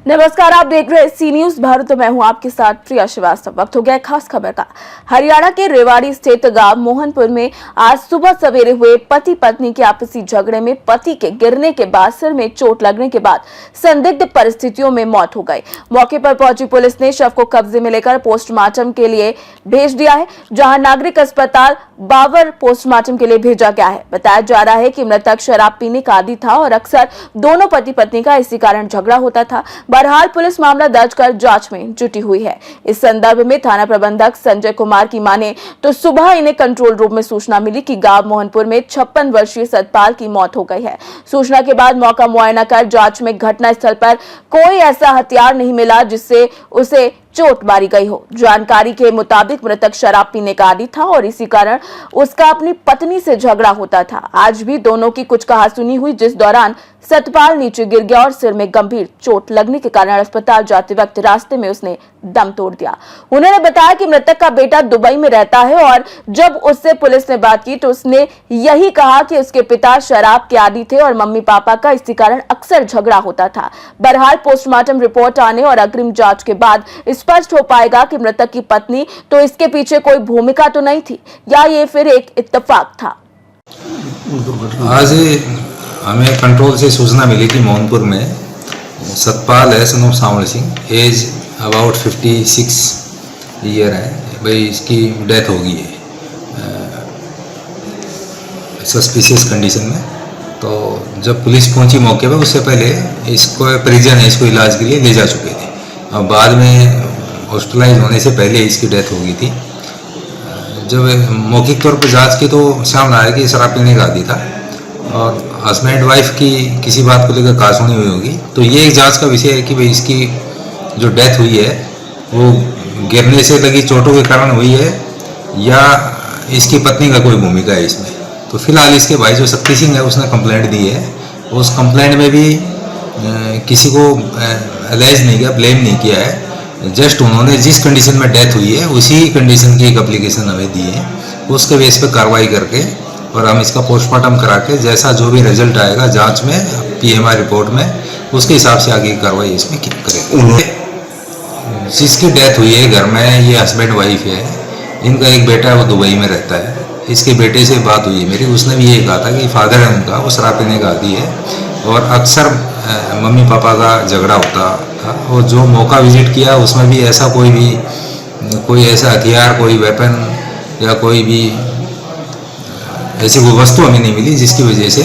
नमस्कार, आप देख रहे हैं सी न्यूज भारत। मैं हूं आपके साथ प्रिया श्रीवास्तव। वक्त हो गया खास खबर का। हरियाणा के रेवाड़ी स्थित गांव मोहनपुर में आज सुबह सवेरे हुए पति पत्नी के आपसी झगड़े में पति के गिरने के बाद सिर में चोट लगने के बाद संदिग्ध परिस्थितियों में मौत हो गई। मौके पर पहुंची पुलिस ने शव को कब्जे में लेकर पोस्टमार्टम के लिए भेज दिया है, जहां नागरिक अस्पताल बावर पोस्टमार्टम के लिए भेजा गया है। बताया जा रहा है कि मृतक शराब पीने का आदी था और अक्सर दोनों पति पत्नी का इसी कारण झगड़ा होता था। बहरहाल पुलिस मामला दर्ज कर जांच में जुटी हुई है। इस संदर्भ में थाना प्रबंधक संजय कुमार की माने तो सुबह इन्हें कंट्रोल रूम में सूचना मिली कि गांव मोहनपुर में 56 वर्षीय सतपाल की मौत हो गई है। सूचना के बाद मौका मुआयना कर जांच में घटना स्थल पर कोई ऐसा हथियार नहीं मिला जिससे उसे चोट मारी गई हो। जानकारी के मुताबिक मृतक शराब पीने का आदी था और इसी कारण उसका अपनी पत्नी से झगड़ा होता था। आज भी दोनों की कुछ कहासुनी हुई, जिस दौरान सतपाल नीचे गिर गया और सिर में गंभीर चोट लगने के कारण अस्पताल जाते वक्त रास्ते में उसने दम तोड़ दिया। उन्होंने बताया कि मृतक का बेटा दुबई में रहता है और जब उससे पुलिस ने बात की तो उसने यही कहा कि उसके पिता शराब के आदी थे और मम्मी पापा का इसी कारण अक्सर झगड़ा होता था। बहरहाल पोस्टमार्टम रिपोर्ट आने और अग्रिम जांच के बाद स्पष्ट हो पाएगा कि मृतक की पत्नी तो इसके पीछे कोई भूमिका तो नहीं थी या ये फिर एक इत्तेफाक था। आज हमें कंट्रोल से सूचना मिली कि मोहनपुर में सतपाल है, son of Sawal Singh, age about 56 year है भाई, इसकी डेथ हो गई है सस्पिशियस कंडीशन में। तो जब पुलिस पहुंची मौके पर, उससे पहले इसको परिजन है इसको इलाज के लिए ले जा चुके थे। अब बाद में हॉस्पिटलाइज होने से पहले इसकी डेथ हो गई थी। जब मौखिक तौर पर जांच की तो सामने आया कि शराब पीने का आदी था और हस्बैंड वाइफ की किसी बात को लेकर कहासुनी हुई होगी। तो ये एक जांच का विषय है कि भाई इसकी जो डेथ हुई है वो गिरने से लगी चोटों के कारण हुई है या इसकी पत्नी का कोई भूमिका है इसमें। तो फिलहाल इसके भाई जो शक्ति सिंह है उसने कंप्लेंट दी है। उस कंप्लेंट में भी किसी को एलाइज नहीं किया, ब्लेम नहीं किया है। जस्ट उन्होंने जिस कंडीशन में डेथ हुई है उसी कंडीशन की एक एप्लीकेशन हमें दी है। उसके बेस पे कार्रवाई करके और हम इसका पोस्टमार्टम करा के जैसा जो भी रिजल्ट आएगा जांच में पीएमआर रिपोर्ट में, उसके हिसाब से आगे की कार्रवाई इसमें करेंगे। जिसकी डेथ हुई है घर में, ये हस्बैंड वाइफ है, इनका एक बेटा है वो दुबई में रहता है। इसके बेटे से बात हुई है मेरी, उसने भी ये कहा था कि फादर है उनका, वो शराब पीने का आदी है और अक्सर मम्मी पापा का झगड़ा होता था। और जो मौका विजिट किया उसमें भी ऐसा कोई ऐसा हथियार, कोई वेपन या कोई भी ऐसी कोई वस्तु हमें नहीं मिली जिसकी वजह से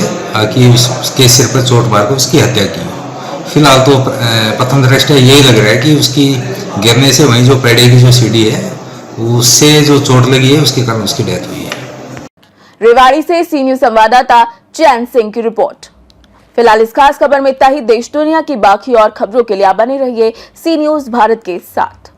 कि उसके सिर पर चोट मारकर उसकी हत्या की। फिलहाल तो प्रथम दृष्टया यही लग रहा है कि उसकी गिरने से वहीं जो पेड़े की जो सीढ़ी है उससे जो चोट लगी है उसके कारण उसकी डेथ हुई है। रेवाड़ी से सी न्यूज संवाददाता चैन सिंह की रिपोर्ट। फिलहाल इस खास खबर में इतना ही। देश दुनिया की बाकी और खबरों के लिए आप बने रहिए सी न्यूज भारत के साथ।